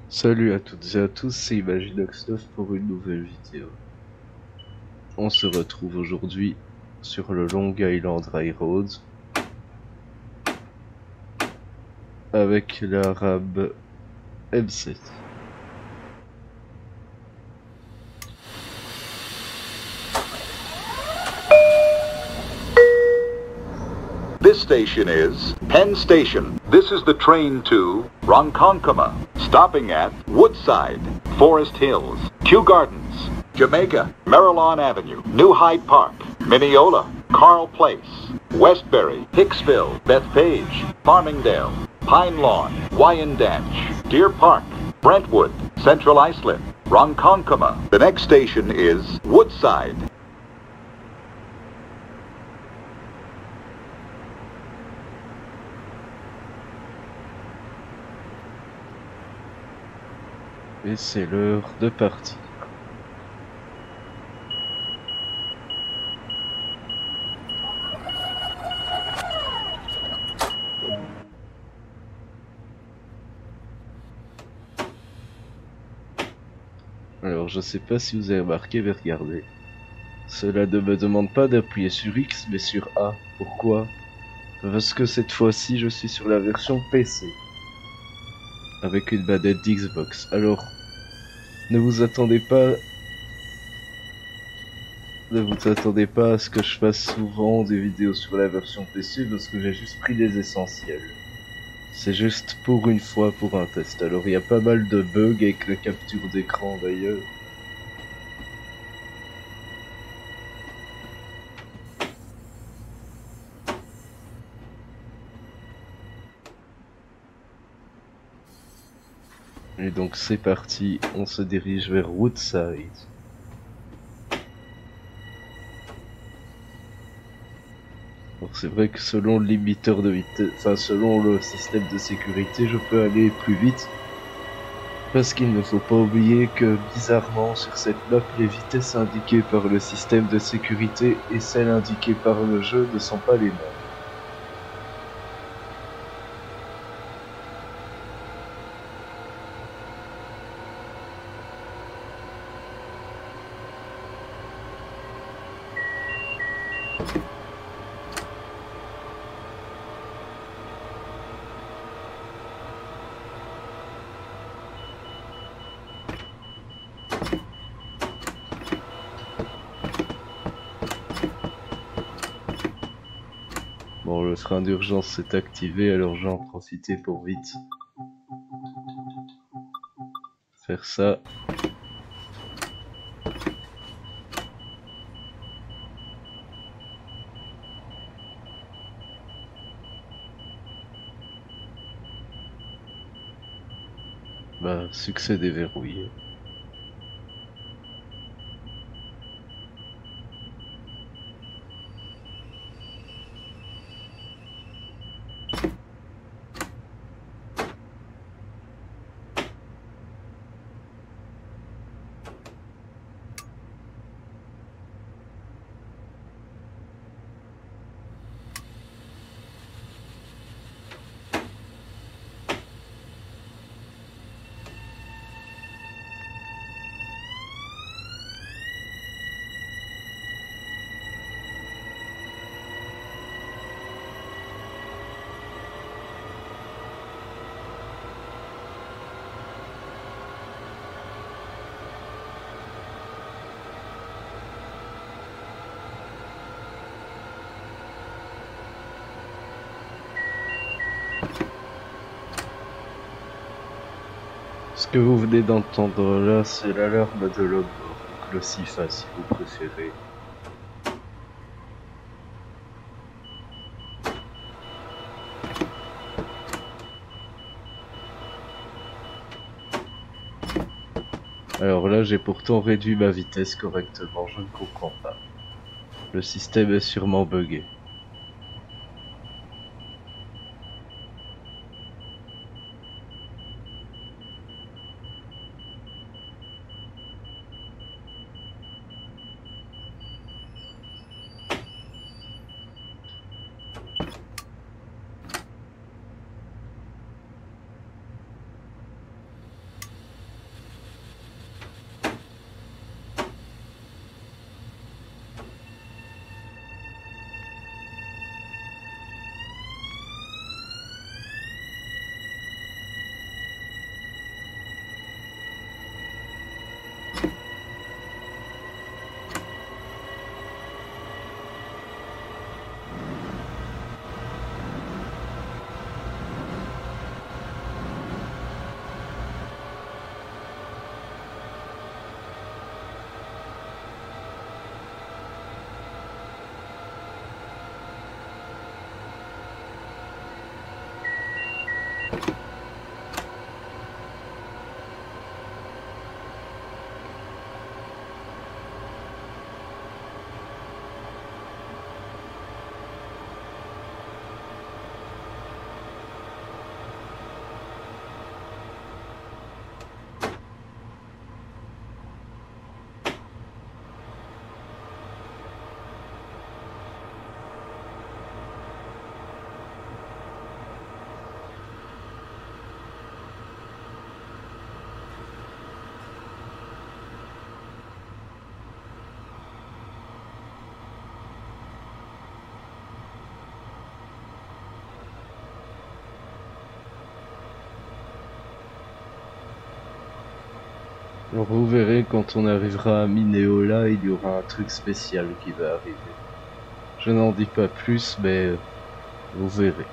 Salut à toutes et à tous, c'est Imaginox9 pour une nouvelle vidéo. On se retrouve aujourd'hui sur le Long Island Railroad avec l'arabe M7. This station is Penn Station. This is the train to Ronkonkoma, stopping at Woodside, Forest Hills, Kew Gardens, Jamaica, Marylawn Avenue, New Hyde Park, Mineola, Carl Place, Westbury, Hicksville, Bethpage, Farmingdale, Pine Lawn, Wyandanch, Deer Park, Brentwood, Central Islip, Ronkonkoma. The next station is Woodside. Et c'est l'heure de partir. Alors je sais pas si vous avez remarqué, mais regardez. Cela ne me demande pas d'appuyer sur X mais sur A. Pourquoi? Parce que cette fois-ci je suis sur la version PC. Avec une manette d'Xbox. Alors, ne vous attendez pas à ce que je fasse souvent des vidéos sur la version PC parce que j'ai juste pris les essentiels. C'est juste pour une fois pour un test. Alors il y a pas mal de bugs avec la capture d'écran d'ailleurs. Et donc c'est parti, on se dirige vers Woodside. Alors c'est vrai que selon le limiteur de vitesse, enfin selon le système de sécurité, je peux aller plus vite. Parce qu'il ne faut pas oublier que bizarrement sur cette map, les vitesses indiquées par le système de sécurité et celles indiquées par le jeu ne sont pas les mêmes. Bon, le train d'urgence s'est activé, alors j'en profiter pour vite faire ça. Bah, succès déverrouillé. Ce que vous venez d'entendre là, c'est l'alarme de l'homme mort, donc le SIFA si vous préférez. Alors là, j'ai pourtant réduit ma vitesse correctement, je ne comprends pas. Le système est sûrement buggé. Alors vous verrez, quand on arrivera à Mineola, il y aura un truc spécial qui va arriver. Je n'en dis pas plus, mais vous verrez.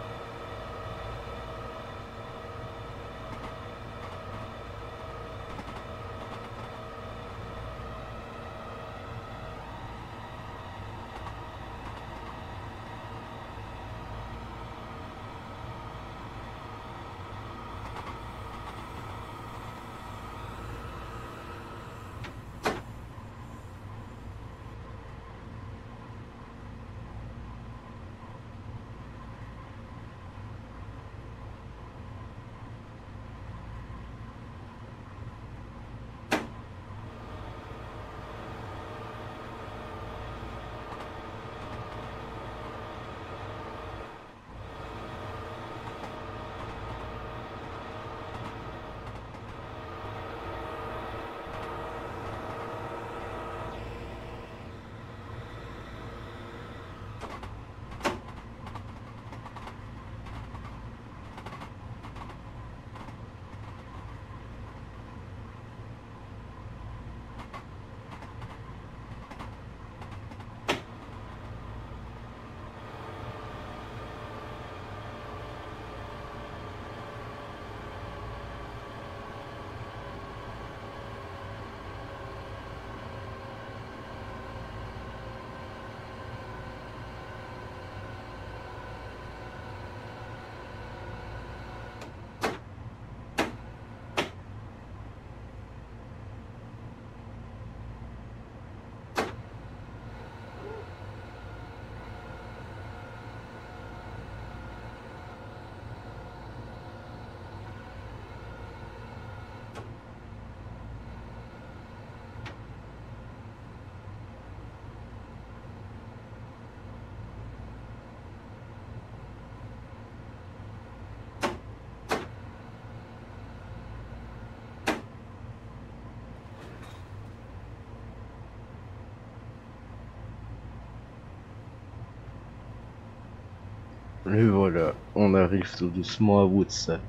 Et voilà, on arrive tout doucement à Woodside.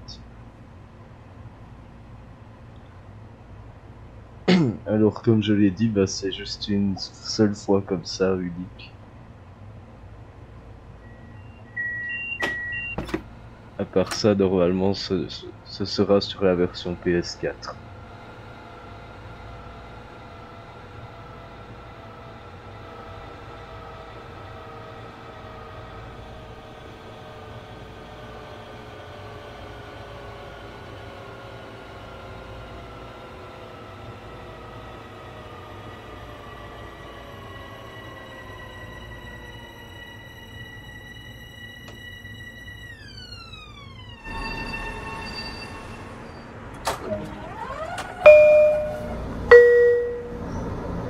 Alors comme je l'ai dit, bah c'est juste une seule fois comme ça, unique. À part ça, normalement, ce sera sur la version PS4.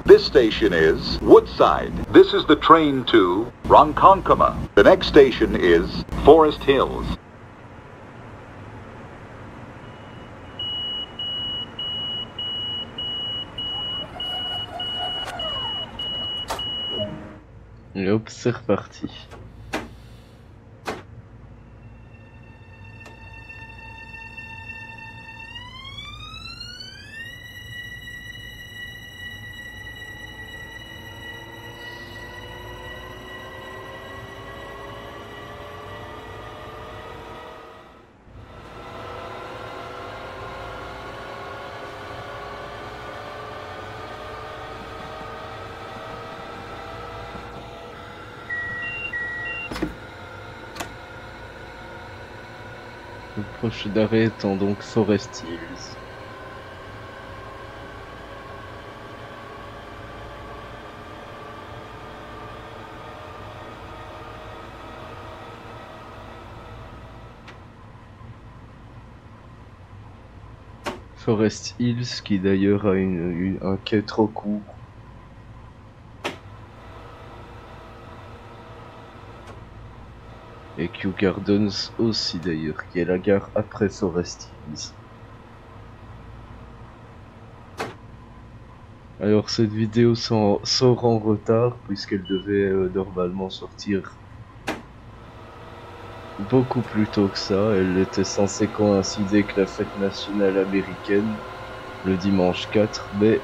This station is Woodside. This is the train to Ronkonkoma. The next station is Forest Hills. Et hop, c'est reparti. Le prochain arrêt étant donc Forest Hills. Forest Hills qui d'ailleurs a un quai trop court. Et Kew Gardens aussi d'ailleurs, qui est la gare après Forest Hills. Alors cette vidéo sort en retard puisqu'elle devait normalement sortir beaucoup plus tôt que ça. Elle était censée coïncider avec la fête nationale américaine. le dimanche 4, mais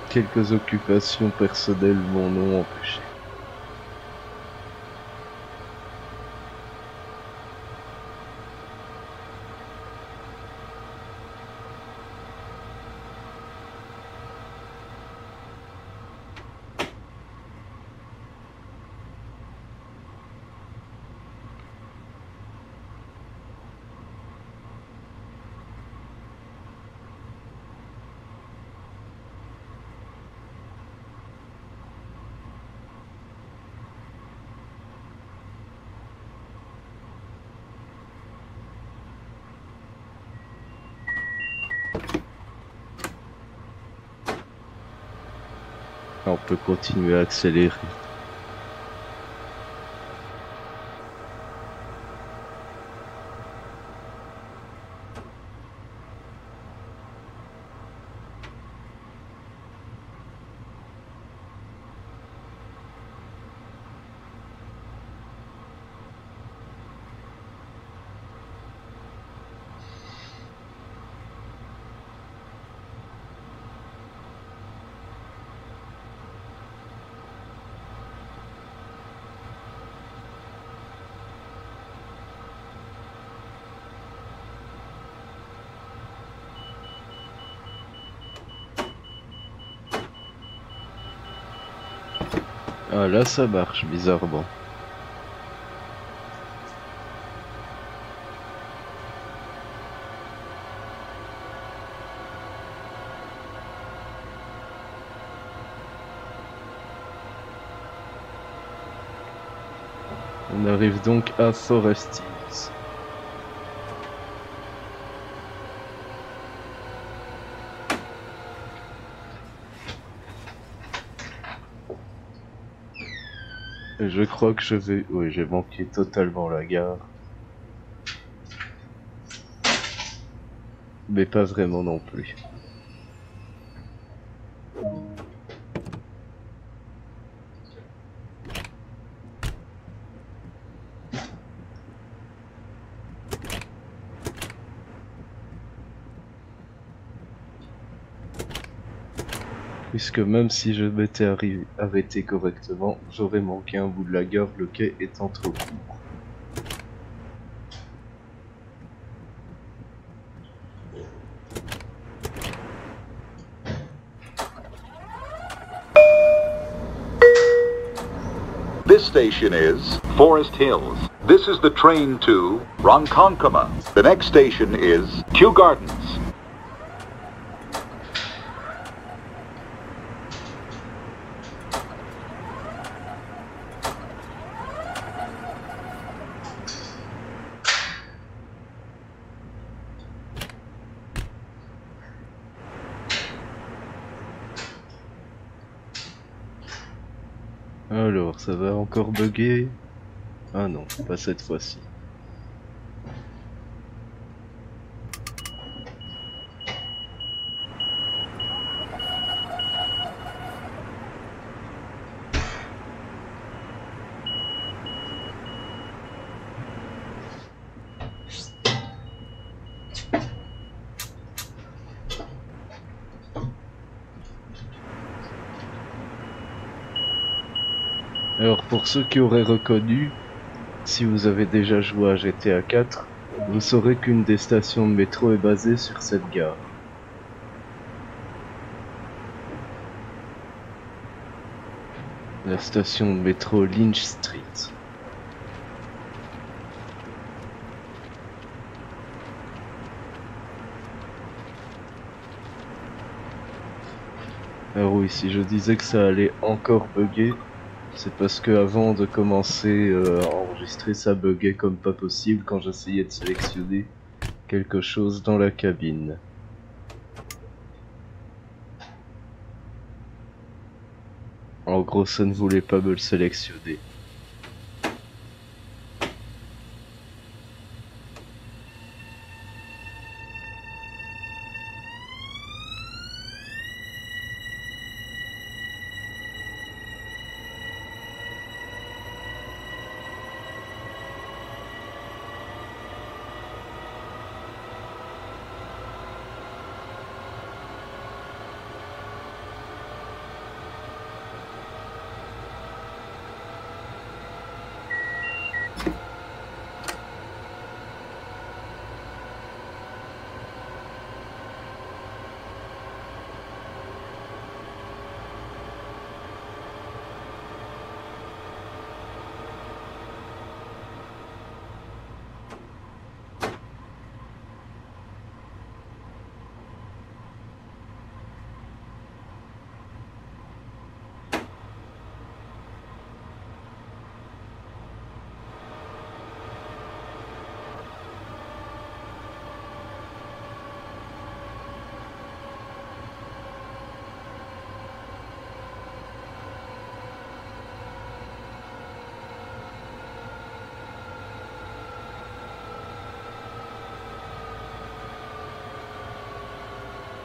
quelques occupations personnelles m'en ont empêché. On peut continuer à accélérer. Ah là ça marche bizarrement. On arrive donc à Forest Hills. Et je crois que je vais... Oui, j'ai manqué totalement la gare. Mais pas vraiment non plus. Puisque même si je m'étais arrêté correctement, j'aurais manqué un bout de la gare, le quai étant trop court. This station is Forest Hills. This is the train to Ronkonkoma. The next station is Kew Gardens. Alors, ça va encore bugger? Ah non, pas cette fois-ci. Alors pour ceux qui auraient reconnu, si vous avez déjà joué à GTA 4, vous saurez qu'une des stations de métro est basée sur cette gare. La station de métro Lynch Street. Alors oui, si je disais que ça allait encore bugger, c'est parce que avant de commencer à enregistrer, ça buguait comme pas possible quand j'essayais de sélectionner quelque chose dans la cabine. En gros, ça ne voulait pas me le sélectionner.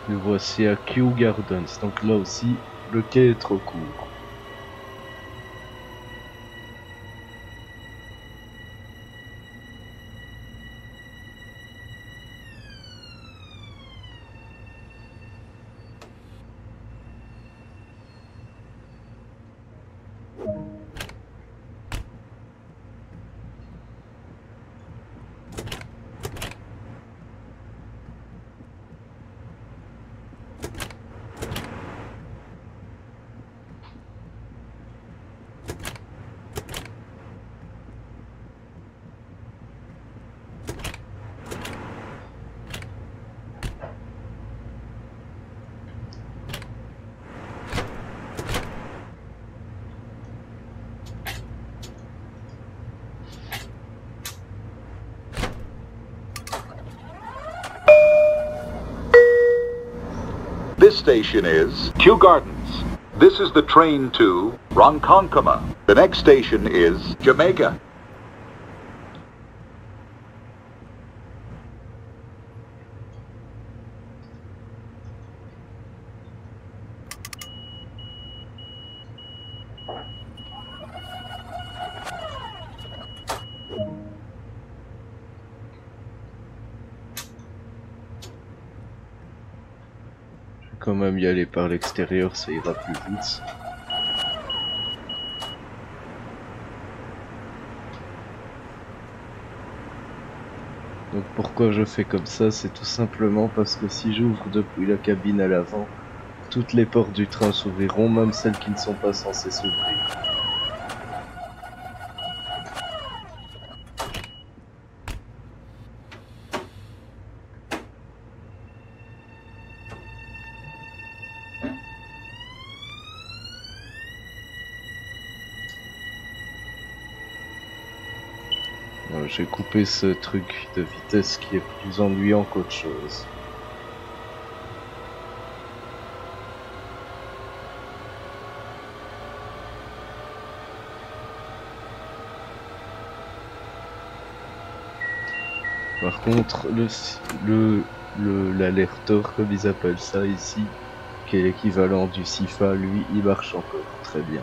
Nous voici à Kew Gardens, donc là aussi, le quai est trop court. This station is Kew Gardens. This is the train to Ronkonkoma. The next station is Jamaica. Quand même y aller par l'extérieur, ça ira plus vite. Donc pourquoi je fais comme ça, c'est tout simplement parce que si j'ouvre depuis la cabine à l'avant, toutes les portes du train s'ouvriront, même celles qui ne sont pas censées s'ouvrir. J'ai coupé ce truc de vitesse qui est plus ennuyant qu'autre chose. Par contre, l'alerteur, comme ils appellent ça ici, qui est l'équivalent du SIFA, lui, il marche encore très bien.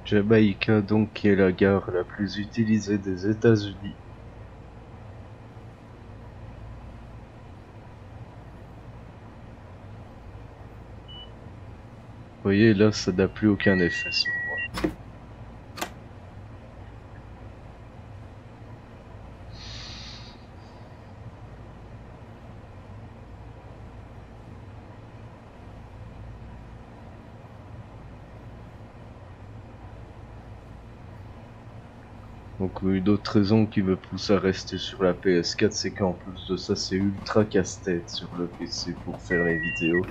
Jamaica, donc, qui est la gare la plus utilisée des États-Unis. Vous voyez, là, ça n'a plus aucun effet sur moi. Donc une autre raison qui me pousse à rester sur la PS4, c'est qu'en plus de ça, c'est ultra casse-tête sur le PC pour faire les vidéos.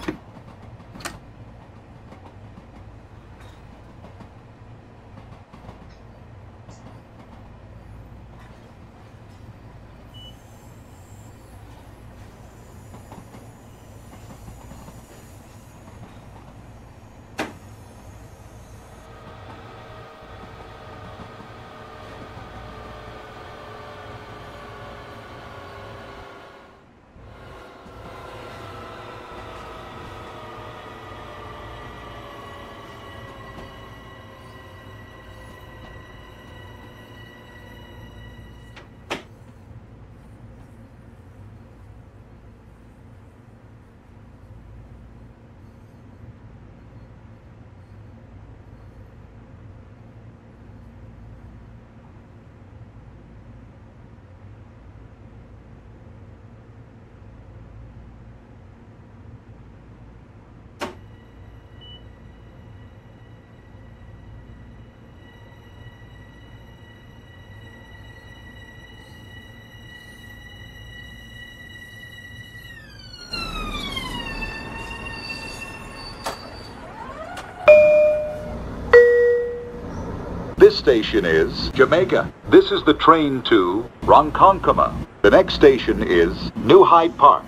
station is Jamaica. This is the train to Ronkonkoma. The next station is New Hyde Park.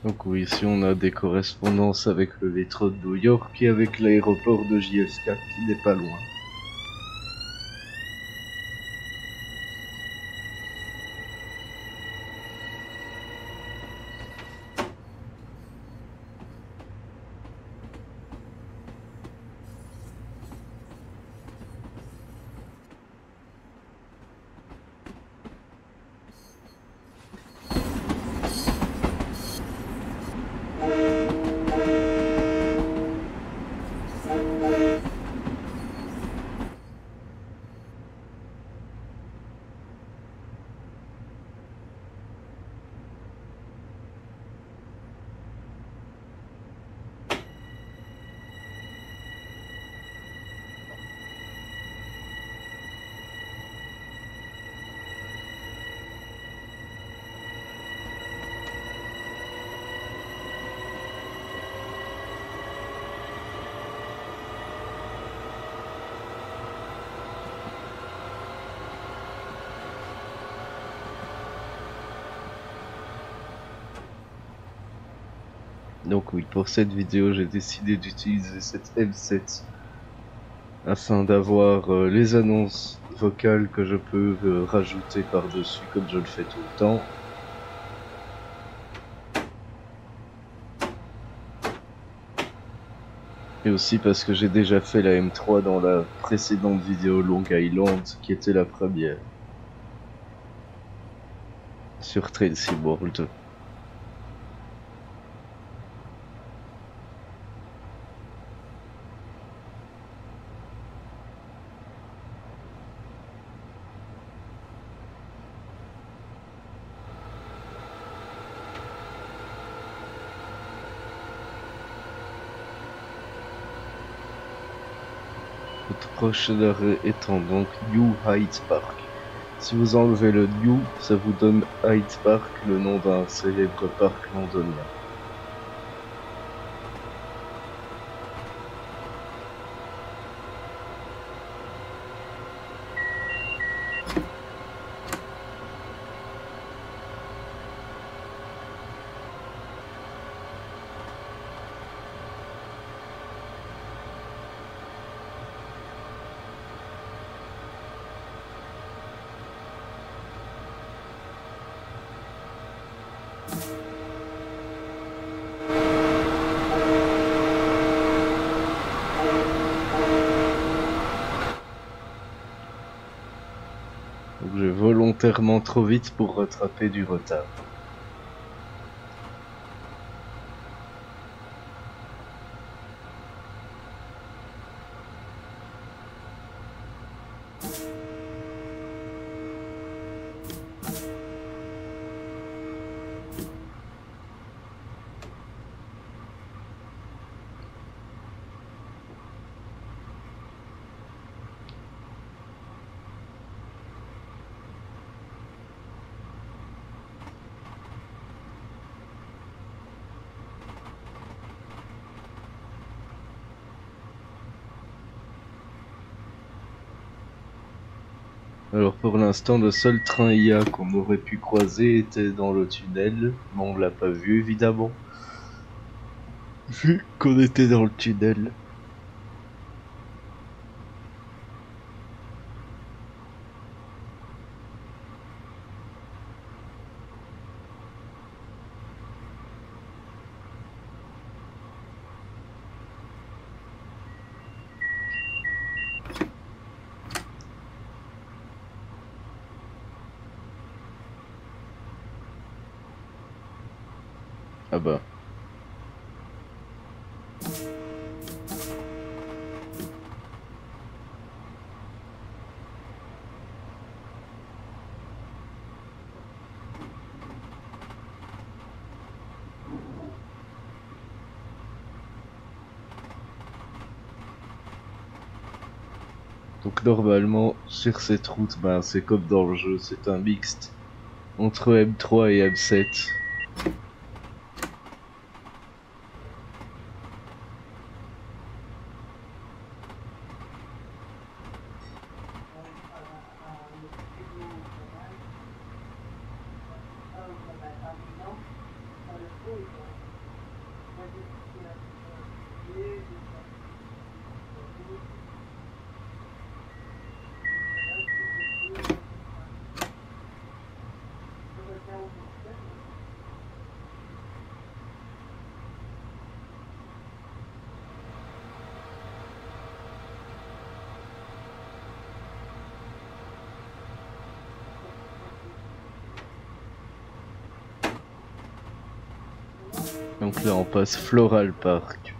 Donc oui, ici on a des correspondances avec le métro de New York et avec l'aéroport de JFK qui n'est pas loin. Donc oui, pour cette vidéo, j'ai décidé d'utiliser cette M7 afin d'avoir les annonces vocales que je peux rajouter par-dessus comme je le fais tout le temps. Et aussi parce que j'ai déjà fait la M3 dans la précédente vidéo Long Island, qui était la première sur Tracy World. Votre prochain arrêt étant donc New Hyde Park. Si vous enlevez le New, ça vous donne Hyde Park, le nom d'un célèbre parc londonien. Donc je vais volontairement trop vite pour rattraper du retard. Alors pour l'instant, le seul train IA qu'on aurait pu croiser était dans le tunnel, mais on l'a pas vu évidemment, vu qu'on était dans le tunnel. Ah bah. Donc normalement, sur cette route, ben, c'est comme dans le jeu, c'est un mixte entre M3 et M7. Donc là on passe Floral Park.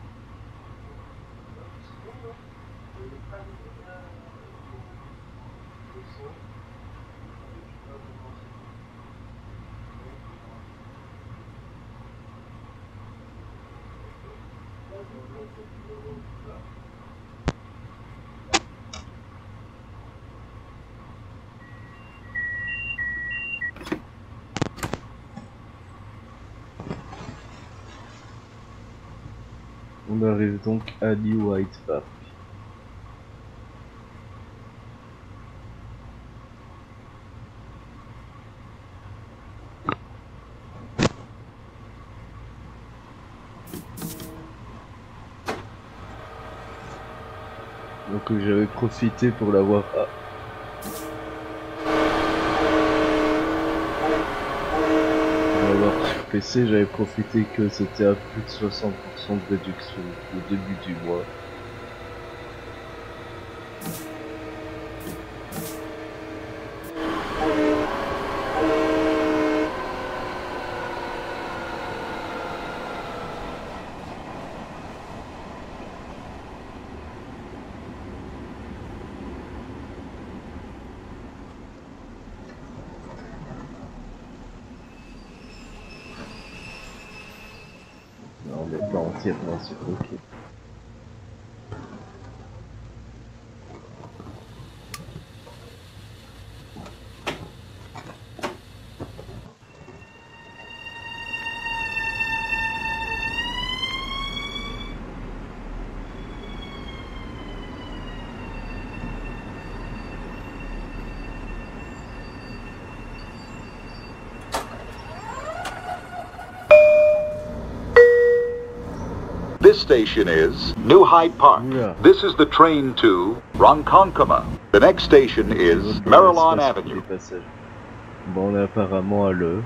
On arrive donc à New White Park. Donc j'avais profité pour l'avoir sur PC, j'avais profité que c'était à plus de 60% de réduction au début du mois. Non, on n'est pas entièrement sur OK. This station is New Hyde Park. Yeah. This is the train to Ronkonkoma. The next station is Maryland Avenue. Bon, on est apparemment à l'heure.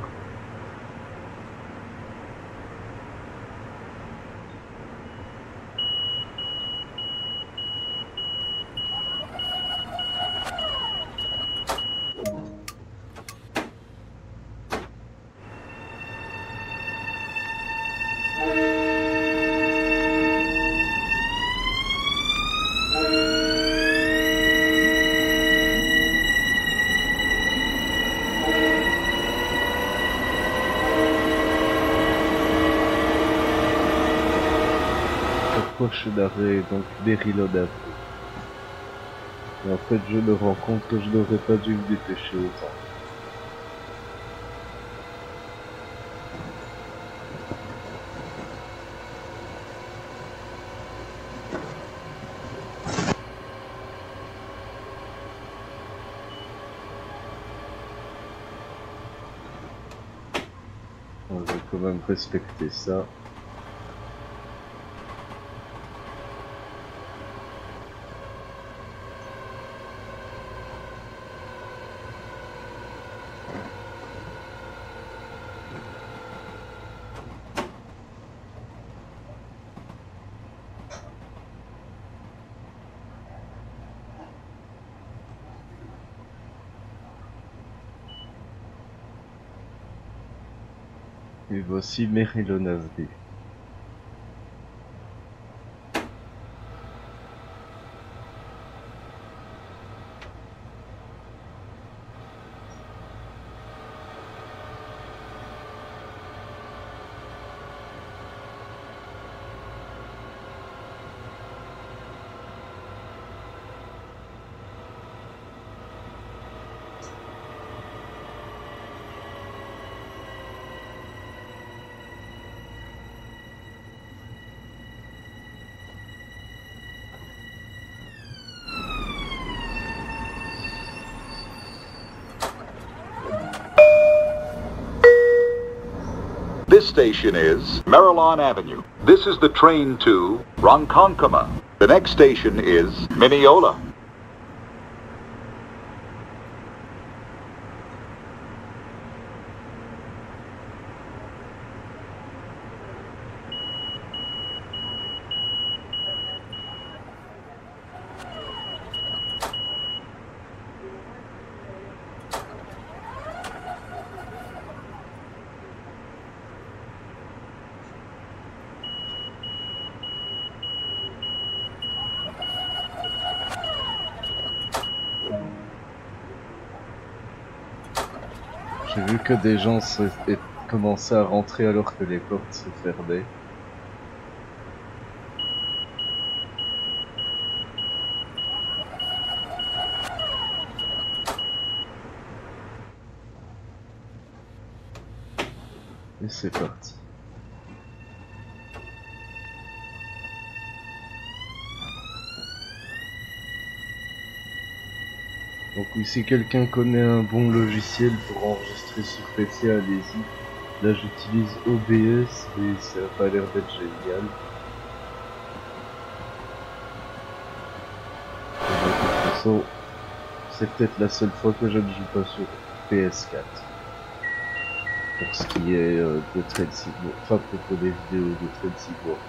Proche d'arrêt, donc Berylon Avenue. Et en fait, je me rends compte que je n'aurais pas dû me dépêcher autant. On va quand même respecter ça. Et voici Berylon Avenue. This station is Marilon Avenue. This is the train to Ronkonkoma. The next station is Mineola. J'ai vu que des gens commençaient à rentrer alors que les portes se fermaient. Et c'est parti. Donc oui, si quelqu'un connaît un bon logiciel pour enregistrer sur PC, allez-y. Là j'utilise OBS et ça a pas l'air d'être génial. Et de toute façon, c'est peut-être la seule fois que je ne joue pas sur PS4. Pour ce qui est de Train Sim, enfin à propos des vidéos de Train Sim World.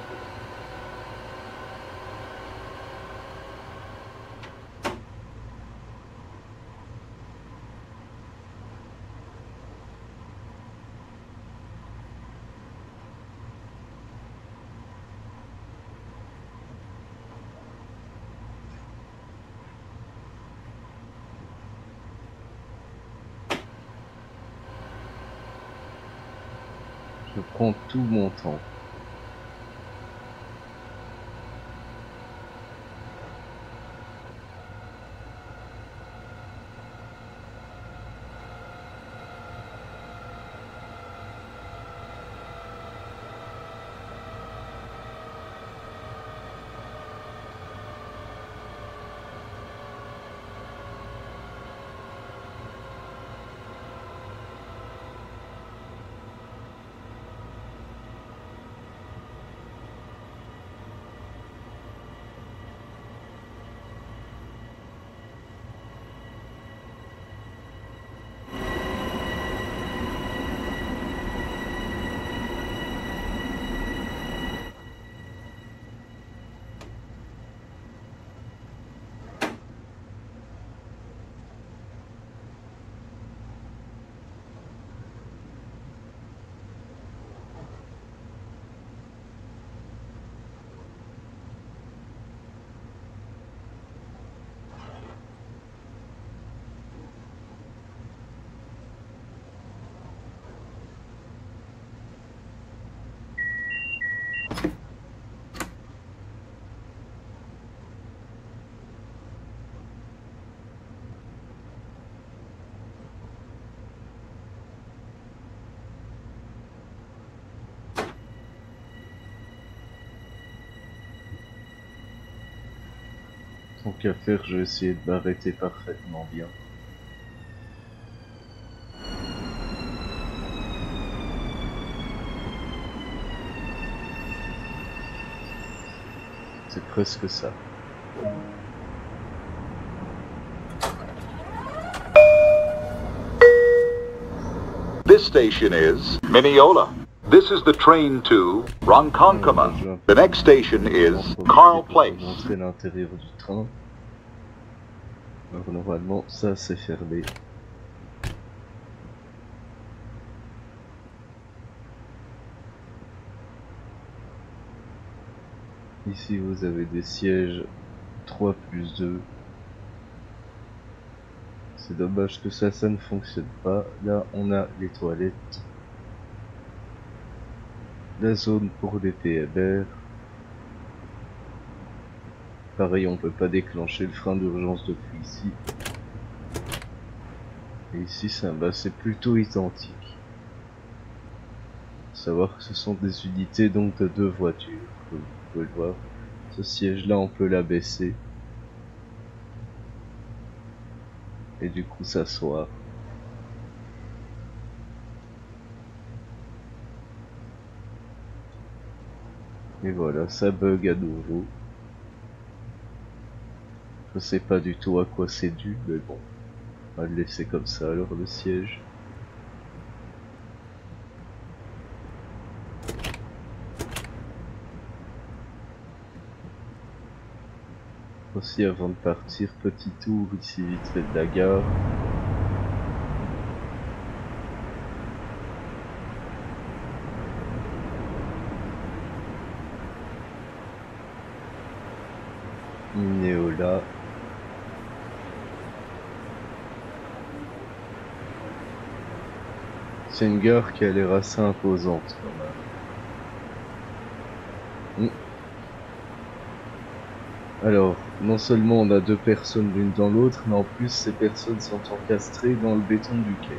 Je prends tout mon temps. Tant qu'à faire, je vais essayer de m'arrêter parfaitement bien. C'est presque ça. This station is Mineola. This is the train to Ronkonkoma. The next station is Carl Place. Montrer l'intérieur du train. Alors normalement, ça c'est fermé. Ici vous avez des sièges 3+2. C'est dommage que ça ne fonctionne pas. Là on a les toilettes. La zone pour les PMR. Pareil, on peut pas déclencher le frein d'urgence depuis ici. Et ici c'est plutôt identique. Faut savoir que ce sont des unités donc de 2 voitures, comme vous pouvez le voir. Ce siège là on peut l'abaisser. Et du coup s'asseoir. Et voilà, ça bug à nouveau. Je sais pas du tout à quoi c'est dû, mais bon. On va le laisser comme ça alors, le siège. Aussi, avant de partir, petit tour ici vite fait de la gare. Néola. C'est une gare qui a l'air assez imposante quand même. Alors, non seulement on a deux personnes l'une dans l'autre, mais en plus ces personnes sont encastrées dans le béton du quai.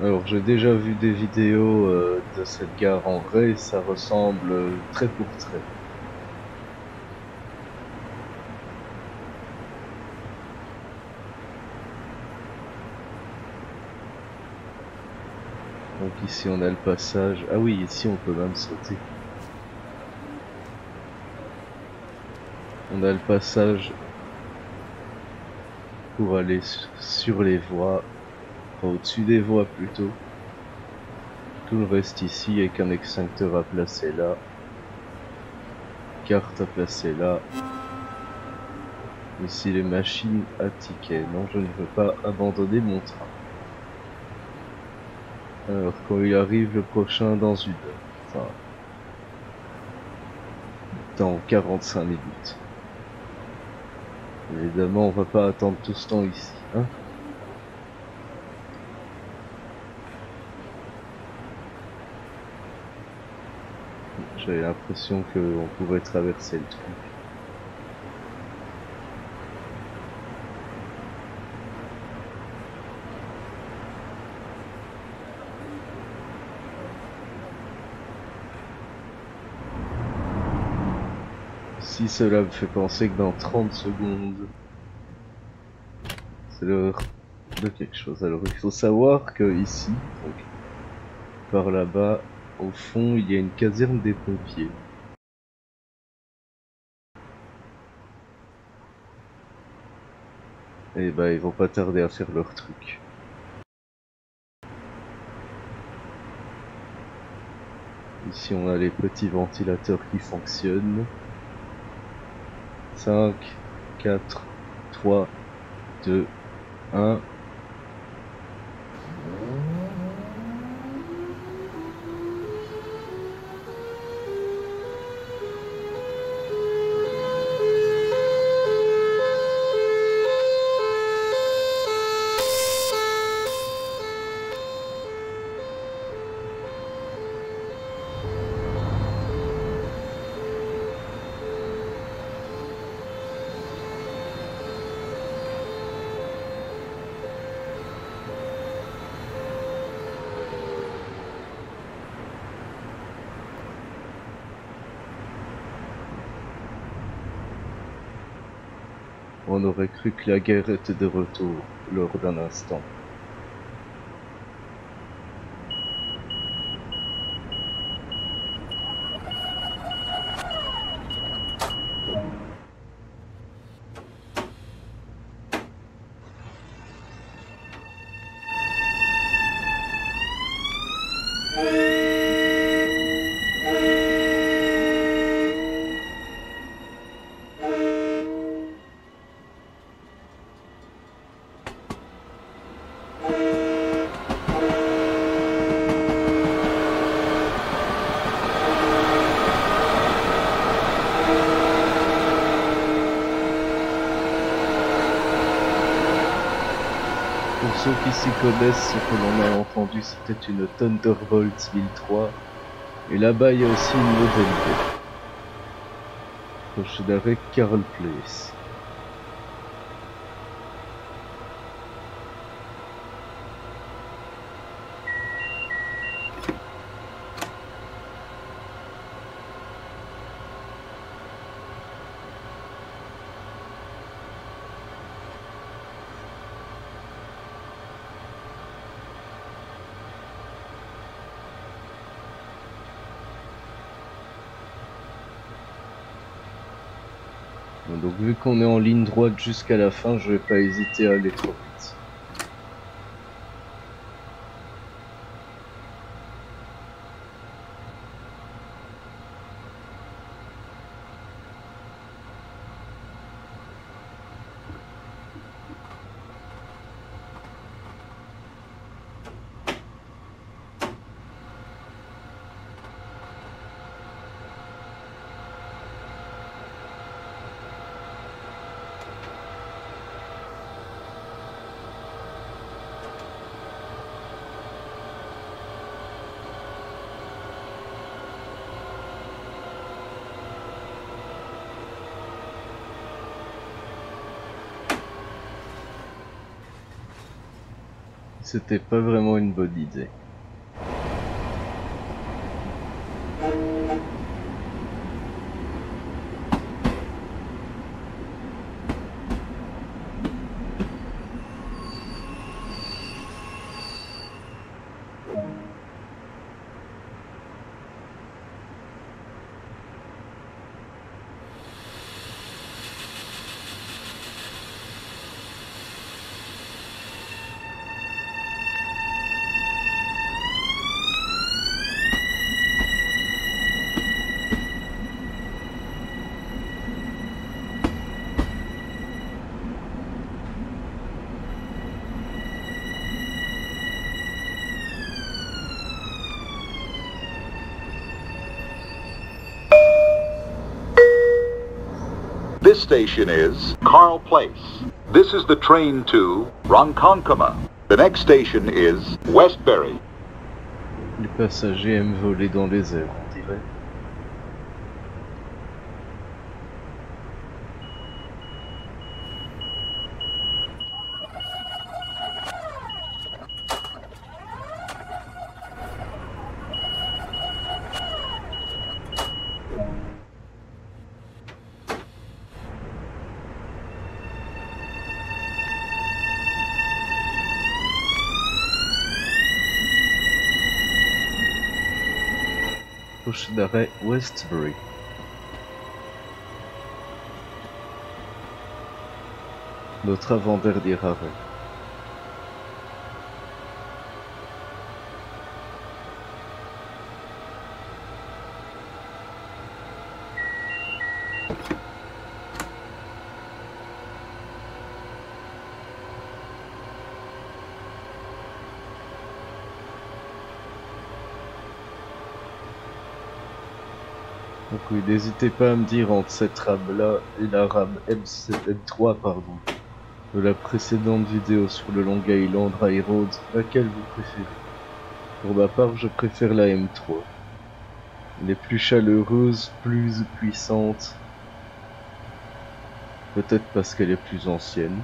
Alors j'ai déjà vu des vidéos de cette gare en vrai et ça ressemble trait pour trait. Donc ici on a le passage. Ah oui, ici on peut même sauter. On a le passage pour aller sur les voies, enfin au-dessus des voies plutôt. Tout le reste ici avec un extincteur à placer là. Carte à placer là. Ici les machines à tickets. Non, je ne veux pas abandonner mon train. Alors quand il arrive le prochain dans une heure. Enfin, dans 45 minutes. Évidemment, on va pas attendre tout ce temps ici, hein. J'avais l'impression qu'on pouvait traverser le truc. Si cela me fait penser que dans 30 secondes, c'est l'heure de quelque chose. Alors il faut savoir que ici, donc, par là-bas, au fond, il y a une caserne des pompiers. Et bah ils vont pas tarder à faire leur truc. Ici on a les petits ventilateurs qui fonctionnent. 5, 4, 3, 2, 1. On aurait cru que la guerre était de retour lors d'un instant. Pour ceux qui s'y connaissent, ce que l'on a entendu, c'était une Thunderbolt 1003. Et là-bas, il y a aussi une nouvelle idée. Proche d'arrêt Carroll Place. Donc vu qu'on est en ligne droite jusqu'à la fin, je vais pas hésiter à aller trop vite. C'était pas vraiment une bonne idée. This station is Carl Place. This is the train to Ronkonkoma. The next station is Westbury. Les passagers aiment voler dans les airs, on dirait. Prochain arrêt Westbury. Notre avant-dernier arrêt. Donc oui, n'hésitez pas à me dire entre cette rame-là et la rame M3, pardon, de la précédente vidéo sur le Long Island Railroad, laquelle vous préférez. Pour ma part, je préfère la M3. Elle est plus chaleureuse, plus puissante. Peut-être parce qu'elle est plus ancienne.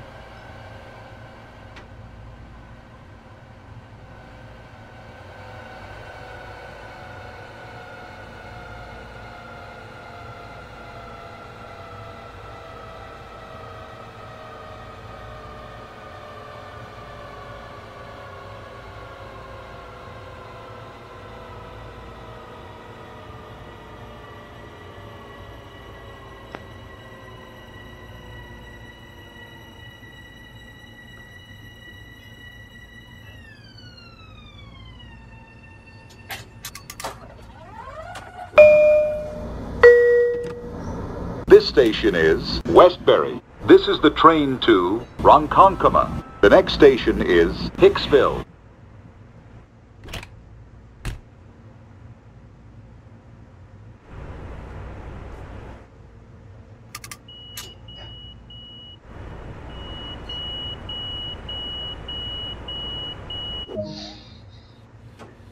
This station is Westbury. This is the train to Ronkonkoma. The next station is Hicksville.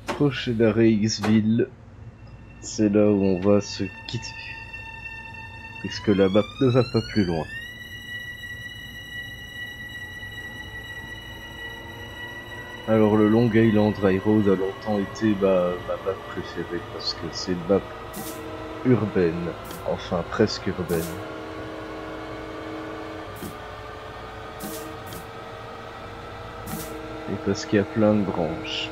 Prochain arrêt Hicksville. C'est là où on va se quitter. Puisque la map ne va pas plus loin. Alors le Long Island Railroad a longtemps été ma map préférée parce que c'est une map urbaine, enfin presque urbaine. Et parce qu'il y a plein de branches.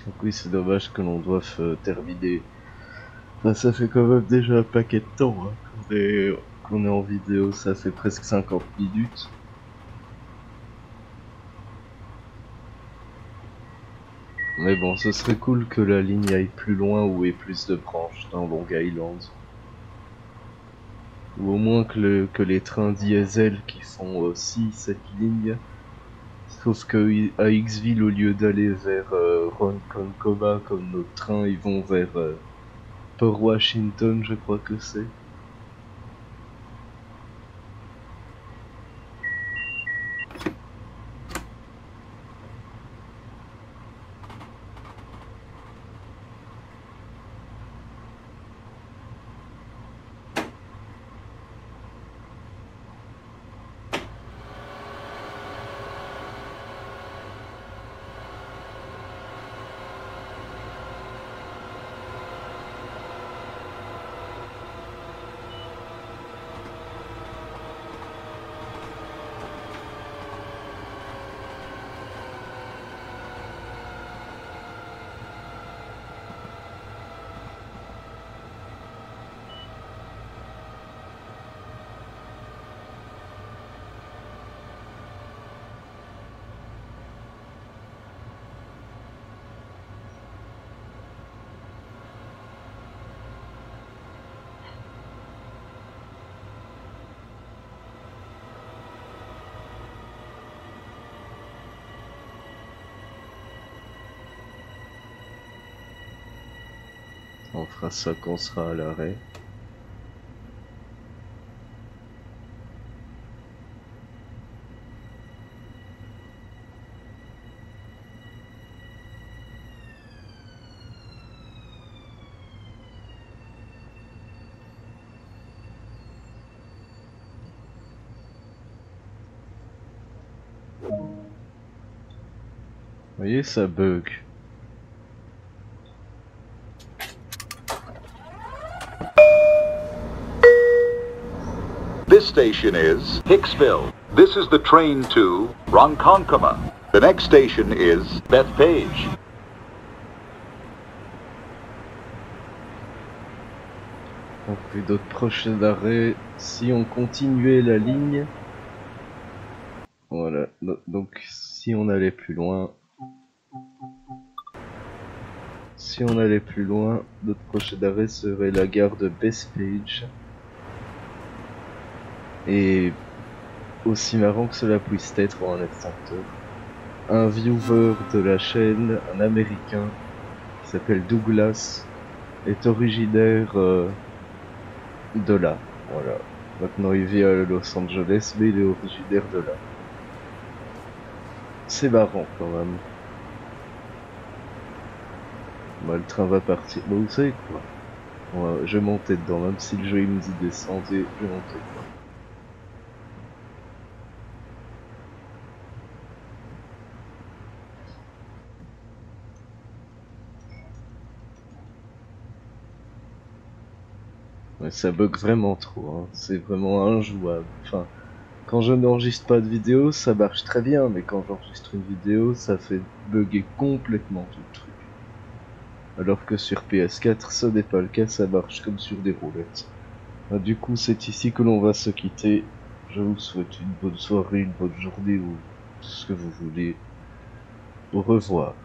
Donc oui, c'est dommage que l'on doive terminer. Enfin, ça fait quand même déjà un paquet de temps hein, qu'on est en vidéo, ça fait presque 50 minutes. Mais bon, ce serait cool que la ligne aille plus loin ou ait plus de branches dans Long Island. Ou au moins que les trains diesel qui font aussi cette ligne. Sauf que à Xville, au lieu d'aller vers Ronkonkoma comme notre train, ils vont vers Port Washington, je crois que c'est. On fera ça quand on sera à l'arrêt. Vous voyez, ça bug. This station is Hicksville. This is the train to Ronkonkoma. The next station is Bethpage. Donc puis d'autres prochains arrêts, si on continuait la ligne, voilà, donc si on allait plus loin, notre prochain arrêt serait la gare de Bethpage. Et aussi marrant que cela puisse être pour un extincteur, un viewer de la chaîne, un américain, qui s'appelle Douglas, est originaire de là, voilà. Maintenant il vit à Los Angeles, mais il est originaire de là. C'est marrant quand même. Bah, le train va partir. Bah, vous savez quoi? Je vais monter dedans, même si le jeu il me dit descendez, je vais monter dedans. Ouais, ça bug vraiment trop, hein. C'est vraiment injouable. Enfin, quand je n'enregistre pas de vidéo, ça marche très bien, mais quand j'enregistre une vidéo, ça fait bugger complètement tout le truc. Alors que sur PS4, ce n'est pas le cas, ça marche comme sur des roulettes. Du coup, c'est ici que l'on va se quitter. Je vous souhaite une bonne soirée, une bonne journée ou tout ce que vous voulez. Au revoir.